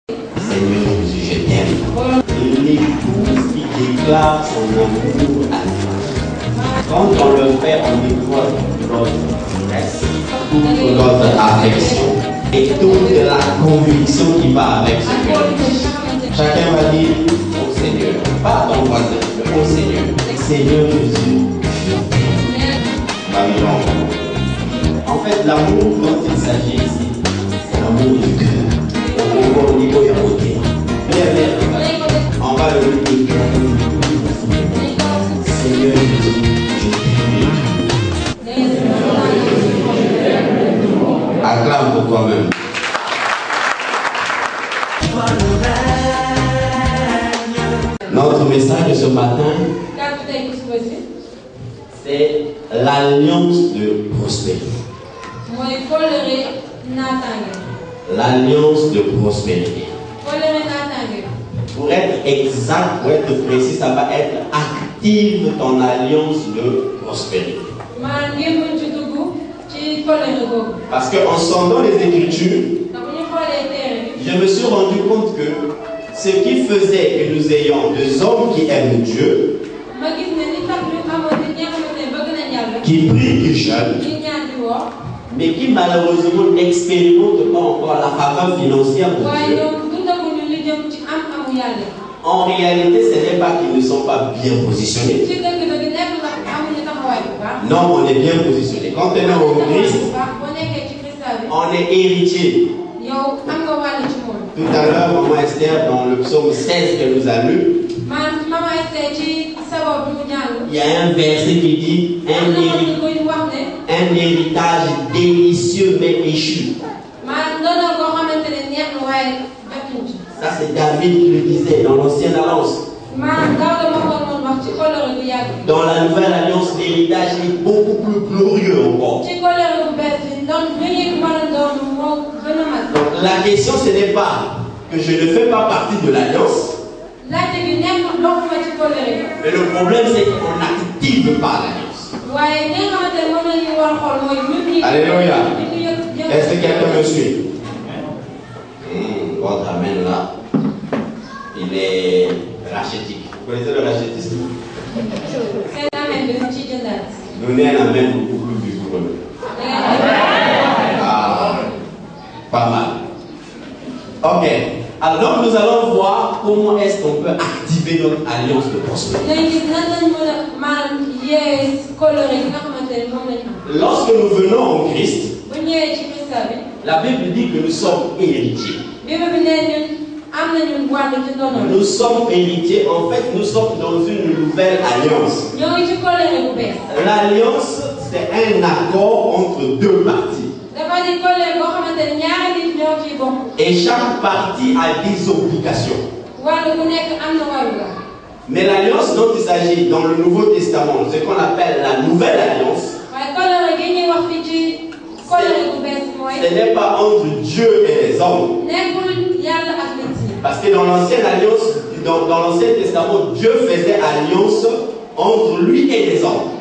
Seigneur Jésus, je t'aime. L'épouse qui déclare son amour à Dieu. Quand on le fait, on déploie notre respect, notre affection et toute la conviction qui va avec ce que l'on dit. Chacun va dire au Seigneur, pas ton voisin, mais au Seigneur. Seigneur Jésus, je t'aime. En fait, l'amour dont il s'agit ici, c'est l'amour du cœur. Au niveau émotionnel. On va le déclarer. Seigneur Jésus, je t'aime. Acclame pour toi-même. Notre message de ce matin, c'est l'alliance de prospérité. L'alliance de prospérité. Pour être exact, pour être précis, ça va être active ton alliance de prospérité. Parce qu'en sondant les Écritures, je me suis rendu compte que ce qui faisait que nous ayons deux hommes qui aiment Dieu, qui prient, qui jeûnent, mais qui malheureusement n'expérimentent pas encore la faveur financière de Dieu. En réalité, ce n'est pas qu'ils ne sont pas bien positionnés. Non, on est bien positionnés. Quand on est au Christ, on est héritier. Tout à l'heure, Maman Esther, dans le psaume 16 qu'elle nous a lu, il y a un verset qui dit un héritage délicieux mais échu. Ça, c'est David qui le disait dans l'ancienne alliance. Dans la nouvelle alliance, l'héritage est beaucoup plus glorieux encore. Donc, la question, ce n'est pas que je ne fais pas partie de l'alliance. Mais le problème, c'est qu'on n'active pas l'alliance. Alléluia. Est-ce que quelqu'un me suit? Votre amen là, il est rachetique. Vous connaissez le rachetisme? Donnez un amen beaucoup plus vigoureux. Ah, pas mal. Ok. Alors nous allons voir comment est-ce qu'on peut activer notre alliance de prospérité. Lorsque nous venons en Christ, la Bible dit que nous sommes héritiers. Nous sommes héritiers, en fait nous sommes dans une nouvelle alliance. L'alliance, c'est un accord entre deux parties. Et chaque partie a des obligations. Mais l'alliance dont il s'agit dans le Nouveau Testament, ce qu'on appelle la nouvelle alliance, ce n'est pas entre Dieu et les hommes. Parce que dans l'ancienne alliance, dans l'Ancien Testament, Dieu faisait alliance entre lui et les hommes.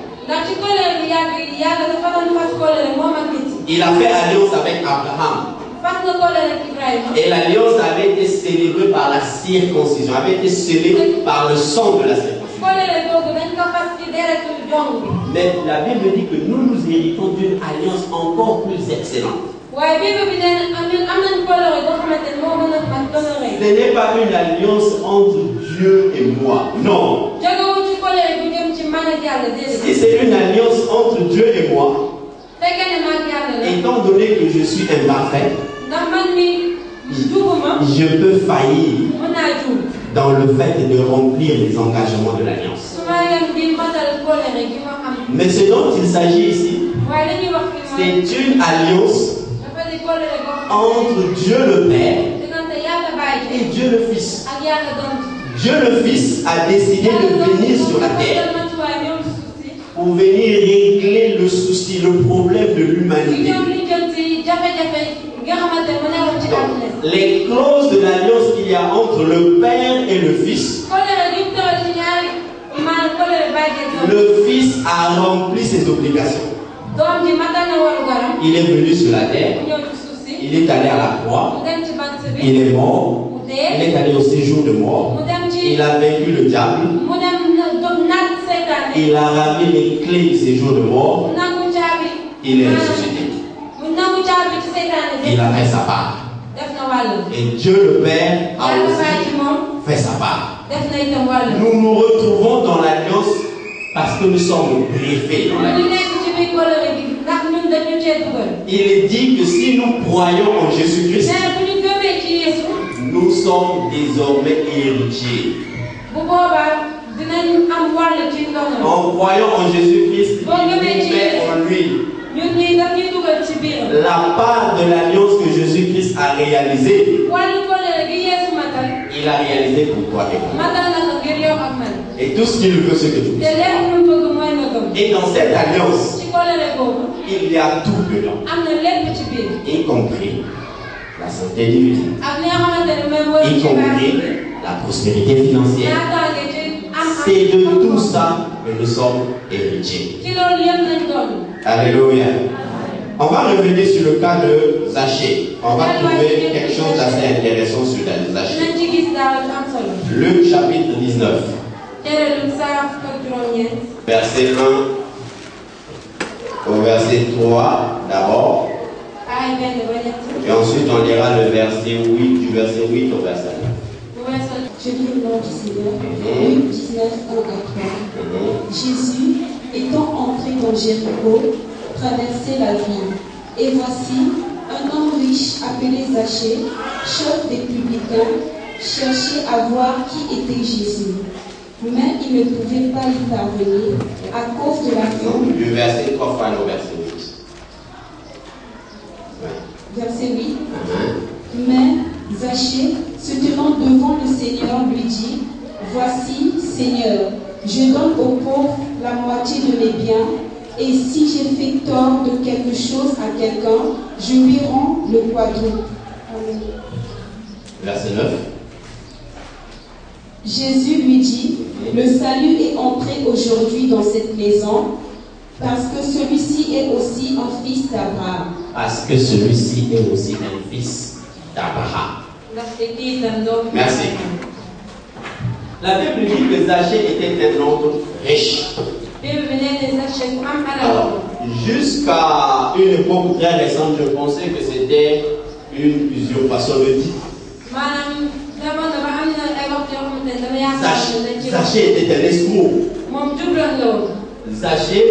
Il a fait alliance avec Abraham. Et l'alliance avait été célébrée par la circoncision, avait été scellée par le sang de la circoncision. Mais la Bible dit que nous nous héritons d'une alliance encore plus excellente. Ce n'est pas une alliance entre Dieu et moi. Non. Si c'est une alliance entre Dieu et moi, étant donné que je suis imparfait, je peux faillir dans le fait de remplir les engagements de l'alliance. Mais ce dont il s'agit ici, c'est une alliance entre Dieu le Père et Dieu le Fils. Dieu le Fils a décidé de venir sur la terre pour venir régler le souci, le problème de l'humanité. Les clauses de l'alliance qu'il y a entre le Père et le Fils, le Fils a rempli ses obligations. Il est venu sur la terre, il est allé à la croix, il est mort, il est allé au séjour de mort, il a vaincu le diable, il a ramené les clés du séjour de mort, il est ressuscité. Il a fait sa part. Et Dieu le Père a aussi fait sa part. Nous nous retrouvons dans l'alliance parce que nous sommes greffés dans l'alliance. Il est dit que si nous croyons en Jésus-Christ, nous sommes désormais héritiers. En croyant en Jésus-Christ, nous mettons en lui la part de l'alliance que Jésus-Christ a réalisée. Il a réalisé pour toi et pour moi. Et tout ce qu'il veut, c'est que tu puisses. Et dans cette alliance, il y a tout dedans, y compris la santé divine, y compris la prospérité financière. C'est de tout ça que nous sommes héritiers. Alléluia. On va revenir sur le cas de Zachée. On va trouver quelque chose d'assez intéressant sur Zachée. Luc chapitre 19. Verset 1 au verset 3 d'abord. Et ensuite on lira le verset 8, du verset 8 au verset 9. Je lis le nom du Seigneur. Luc 19, 1 à 3. Jésus, étant entré dans Jéricho, traversait la ville. Et voici, un homme riche appelé Zachée, chef des publicains, cherchait à voir qui était Jésus. Mais il ne pouvait pas y parvenir à cause de la foule. Du verset 3 fois au verset 8. Verset 8. Mais Zachée, se tenant devant le Seigneur, lui dit: Voici, Seigneur, je donne aux pauvres la moitié de mes biens, et si j'ai fait tort de quelque chose à quelqu'un, je lui rends le quadruple. Verset 9. Jésus lui dit: Le salut est entré aujourd'hui dans cette maison, parce que celui-ci est aussi un fils d'Abraham. Parce que celui-ci est aussi un fils d'Abraham. Merci. La Bible dit que Zachée était un homme riche. Alors, jusqu'à une époque très récente, je pensais que c'était une usurpation de titre. Zachée était un escroc. Zachée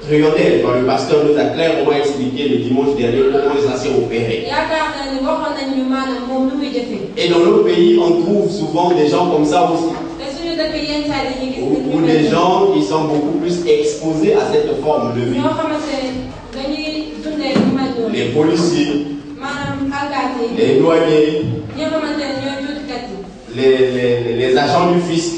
trionnait, quand le pasteur nous a clairement expliqué le dimanche dernier comment ça s'est opéré. Et dans nos pays, on trouve souvent des gens comme ça aussi. Ou des gens qui sont beaucoup plus exposés à cette forme de vie. Les policiers, les douaniers, les agents du fisc.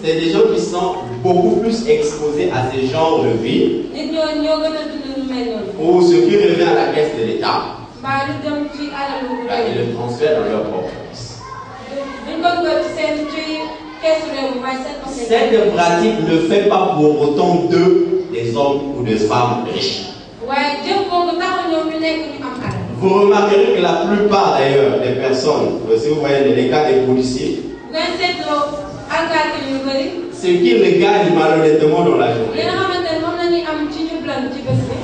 C'est des gens qui sont beaucoup plus exposés à ce genre de vie. Ou ce qui revient à la caisse de l'État, ils le transfèrent dans leur propre caisse. Cette pratique ne fait pas pour autant d'eux des hommes ou des femmes riches. Vous remarquerez que la plupart d'ailleurs des personnes, si vous voyez les cas des policiers, ce qu'ils gagnent malhonnêtement dans la journée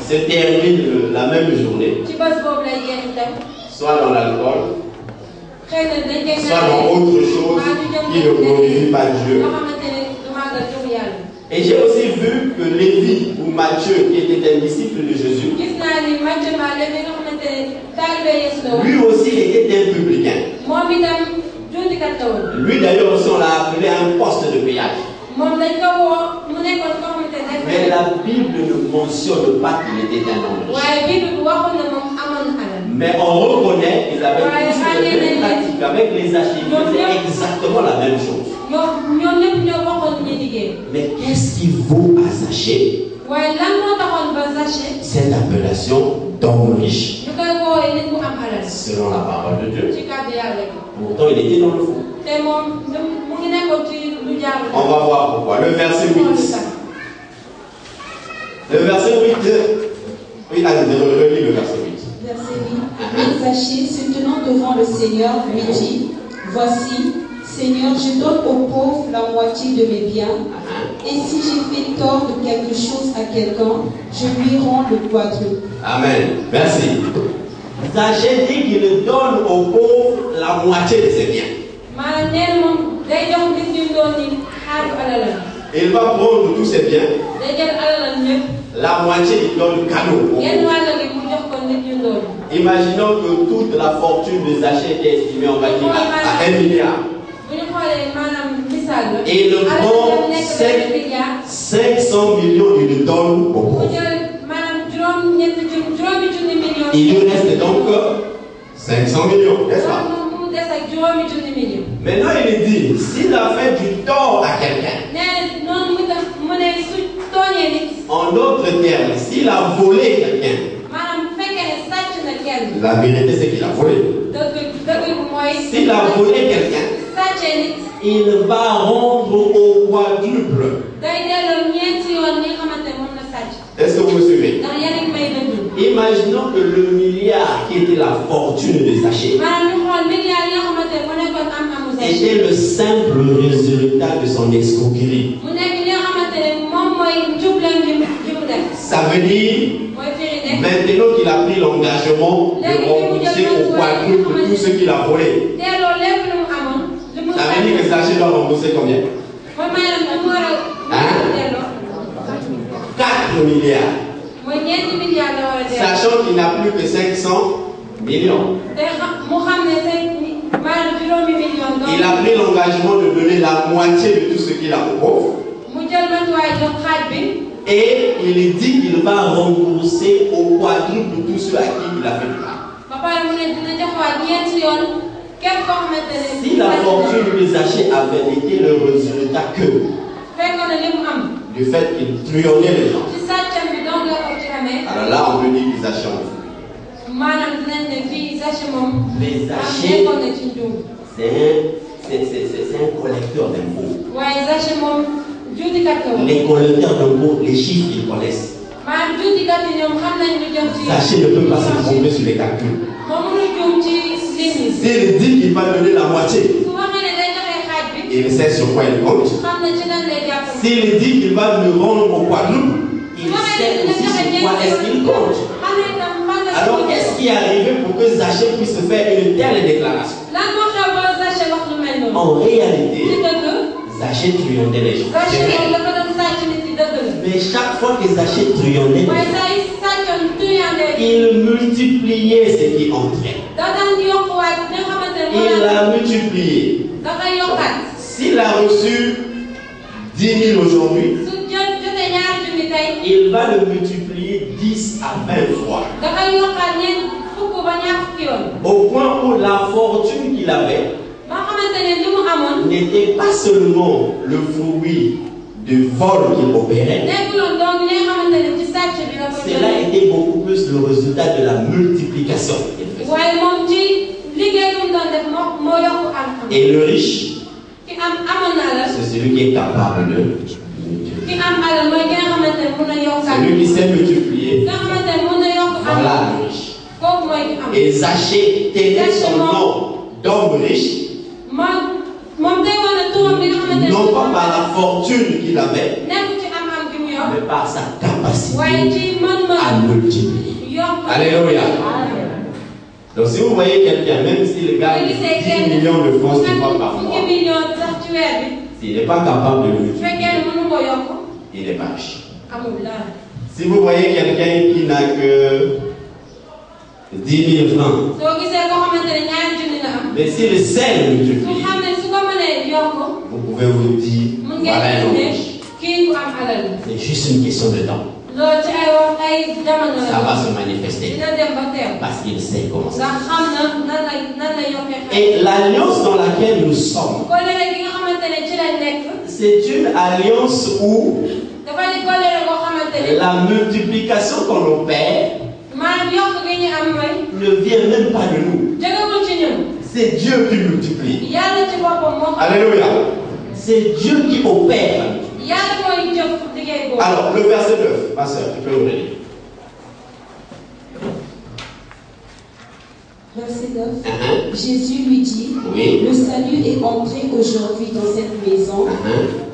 se termine la même journée, soit dans l'alcool, soit dans autre chose qui ne glorifie pas Dieu. Et j'ai aussi vu que Lévi ou Matthieu, qui était un disciple de Jésus, lui aussi était un publicain. Lui d'ailleurs aussi on l'a appelé un poste de péage. Mais la Bible ne mentionne pas qu'il était un homme riche. Mais on reconnaît qu'ils avaient tous les mêmes pratiques avec les Zachée. Ils faisaient exactement la même chose. Mais qu'est-ce qui vaut à Zachée cette appellation d'homme riche selon la parole de Dieu? Pourtant il était dans le fond. On va voir pourquoi. Le verset 8. Le verset 8. Oui, allez, relis le verset 8. Verset 8. Zachée, se tenant devant devant le Seigneur, lui dit, voici, Seigneur, je donne aux pauvres la moitié de mes biens, et si j'ai fait tort de quelque chose à quelqu'un, je lui rends le quadruple. Amen. Merci. Zachée dit qu'il donne aux pauvres la moitié de ses biens. Il va prendre tous ses biens. La moitié, il donne cadeau. Imaginons que toute la fortune de Zachée était estimée, on va dire, à 1 milliard. Et il prend 500 millions, il le donne aux pauvres. Il lui reste donc 500 millions, n'est-ce pas? Maintenant, il dit, s'il a fait du tort à quelqu'un, en d'autres termes, s'il a volé quelqu'un, la vérité c'est qu'il a volé. S'il a volé quelqu'un, il va rendre au quadruple. Est-ce que vous me suivez? Imaginons que le milliard qui était la fortune de Zachée était le simple résultat de son escroquerie. Ça veut dire, maintenant qu'il a pris l'engagement de rembourser au quadruple tout ce qu'il a volé. Ça veut dire que Zachée doit rembourser combien? 4 milliards. Sachant qu'il n'a plus que 500 millions. Il a pris l'engagement de donner la moitié de tout ce qu'il a aux pauvres. Et il dit qu'il va rembourser au quadruple tout ceux à qui il a fait du mal. Si la fortune de Zachée avait été le résultat que du fait qu'il truandait les gens, alors là on peut dire que Zachée en fait. Mais Zachée, c'est un collecteur d'impôts. Les collecteurs d'impôts, les chiffres qu'ils connaissent. Zachée ne peut pas se tromper sur les calculs. S'il dit qu'il va donner la moitié, il sait sur quoi il compte. S'il dit qu'il va le rendre au quadruple, il sait aussi sur quoi est-ce qu'il compte. Alors, qu'est-ce qui est arrivé pour que Zachée puisse faire une telle déclaration? En réalité, Zachée truandait les gens. Mais chaque fois que Zachée truandait, il multipliait ce qui entrait. Il l'a multiplié. S'il a reçu 10 000 aujourd'hui, il va le multiplier 10 à 20 fois. Au point où la fortune qu'il avait n'était pas seulement le fruit du vol qu'il opérait, cela était beaucoup plus le résultat de la multiplication qu'il faisait. Et le riche, c'est celui qui est capable de multiplier. Celui qui sait multiplier, voilà le riche. Et Zachée tenait son nom d'homme riche, non pas par la fortune qu'il avait, mais par sa capacité à multiplier. Alléluia. Donc si vous voyez quelqu'un, même s'il gagne 10 millions de francs CFA par mois, s'il n'est pas capable de multiplier, il n'est pas riche. Si vous voyez quelqu'un qui n'a que 10 000 francs, mais s'il sait multiplier, vous pouvez vous dire, voilà un homme riche. C'est juste une question de temps. Ça va se manifester parce qu'il sait comment ça. Et l'alliance dans laquelle nous sommes, c'est une alliance où la multiplication qu'on opère ne vient même pas de nous. C'est Dieu qui multiplie. Alléluia. C'est Dieu qui opère. Alors, le verset 9, ma soeur, tu peux ouvrir. Verset 9. Jésus lui dit, le salut est entré aujourd'hui dans cette maison,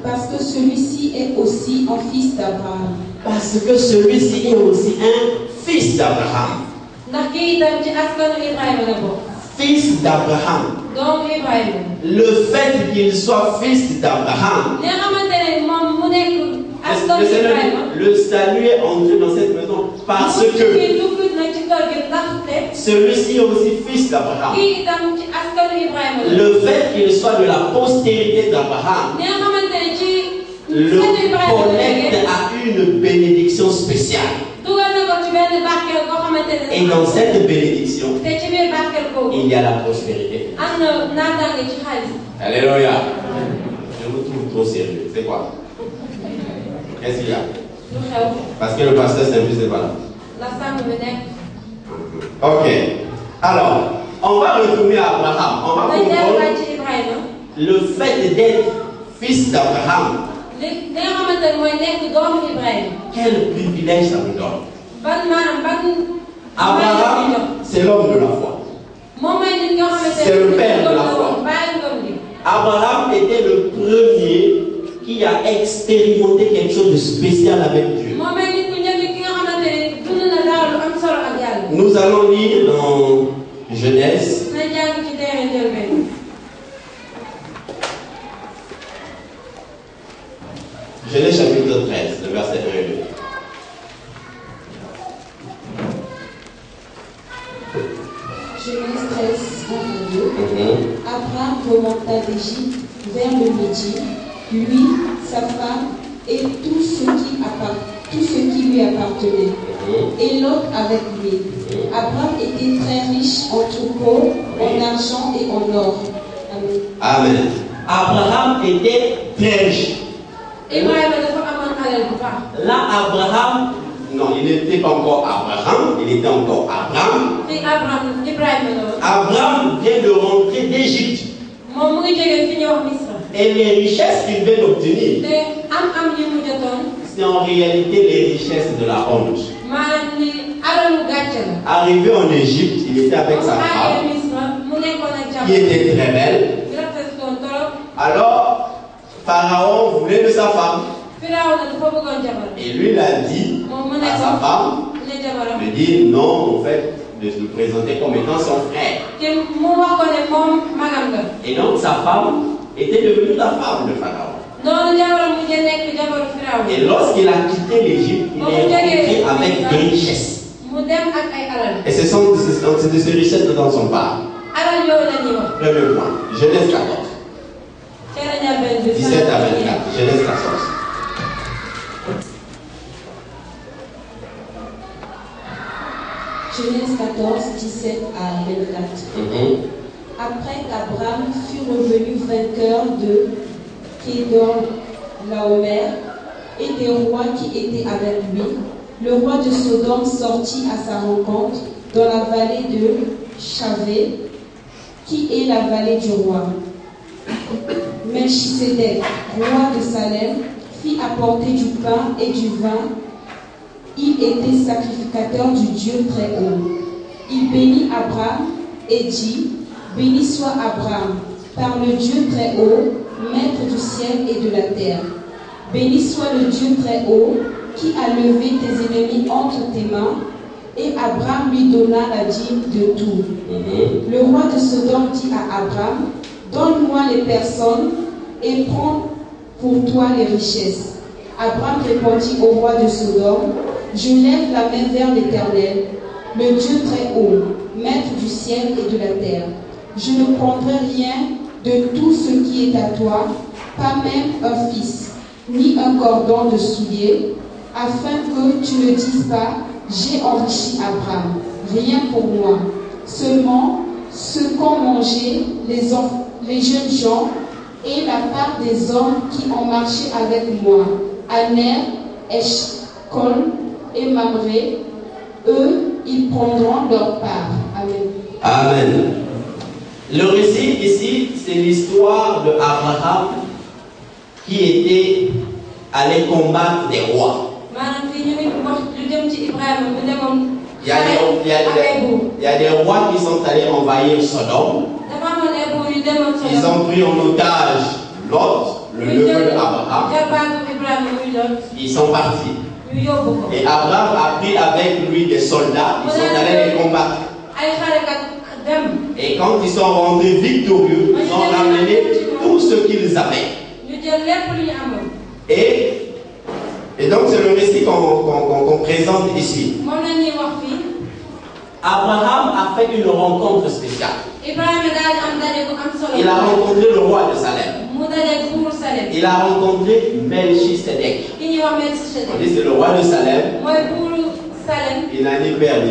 parce que celui-ci est aussi un fils d'Abraham. Parce que celui-ci est aussi un fils d'Abraham. Fils d'Abraham. Le fait qu'il soit fils d'Abraham, le salut est entré dans cette maison parce que celui-ci est aussi fils d'Abraham. Le fait qu'il soit de la postérité d'Abraham le connecte à une bénédiction spéciale. Et dans cette bénédiction, il y a la prospérité. Alléluia. Je vous trouve trop sérieux. C'est quoi? Qu'est-ce qu'il y a? Parce que le pasteur Saint-Just n'est pas là. Ok. Alors, on va retourner à Abraham. On va comprendre le fait d'être fils d'Abraham. Quel privilège ça nous donne. Abraham, c'est l'homme de la foi. C'est le père de la foi. Abraham était le premier qui a expérimenté quelque chose de spécial avec Dieu. Nous allons lire dans Genèse. Genèse chapitre 13, le verset 1 et 2. Genèse 13, 1 et 2. Abraham remonta d'Égypte vers le Midi, lui, sa femme et tout ce qui lui appartenait, et Lot avec lui. Abraham était très riche en troupeaux, en argent et en or. Amen. Amen. Abraham était très riche. Là, Abraham, non, il n'était pas encore Abraham, il était encore Abraham. Abraham vient de rentrer d'Égypte. Et les richesses qu'il vient d'obtenir, c'est en réalité les richesses de la honte. Arrivé en Égypte, il était avec sa femme, qui était très belle. Alors, Pharaon voulait de sa femme. Et lui, il a dit à sa femme, de dire non, en fait, de se présenter comme étant son frère. Et donc, sa femme était devenue la femme de Pharaon. Et lorsqu'il a quitté l'Égypte, il est rentré avec des richesses. Et c'est de ces richesses dont on parle. Premier point, Genèse 14. 17 à 24, Genèse 14. Genèse 14, 17 à 24. Après qu'Abraham fut revenu vainqueur de Kédorlaomer et des rois qui étaient avec lui, le roi de Sodome sortit à sa rencontre dans la vallée de Chavé, qui est la vallée du roi. Melchisédek, roi de Salem, fit apporter du pain et du vin. Il était sacrificateur du Dieu très haut. Il bénit Abraham et dit, béni soit Abraham, par le Dieu très haut, maître du ciel et de la terre. Béni soit le Dieu très haut, qui a levé tes ennemis entre tes mains. Et Abraham lui donna la dîme de tout. Le roi de Sodome dit à Abraham, donne-moi les personnes et prends pour toi les richesses. Abraham répondit au roi de Sodome, je lève la main vers l'Éternel, le Dieu très haut, maître du ciel et de la terre. Je ne prendrai rien de tout ce qui est à toi, pas même un fils, ni un cordon de soulier, afin que tu ne dises pas, j'ai enrichi Abraham, rien pour moi, seulement ce qu'ont mangé les jeunes gens et la part des hommes qui ont marché avec moi, Aner, Eshkol et Mamré, eux, ils prendront leur part. Amen. Amen. Le récit ici, c'est l'histoire de Abraham qui était allé combattre des rois. Il y a des rois qui sont allés envahir Sodome. Ils ont pris en otage Lot, le neveu d'Abraham. Ils sont partis. Et Abraham a pris avec lui des soldats. Ils sont allés les combattre. Et quand ils sont rentrés victorieux, ils ont ramené tout ce qu'ils avaient. Et donc c'est le récit qu'on présente ici. Abraham a fait une rencontre spéciale. Il a rencontré le roi de Salem. Il a rencontré Melchisedec. On dit c'est le roi de Salem. Il n'a ni père ni mère.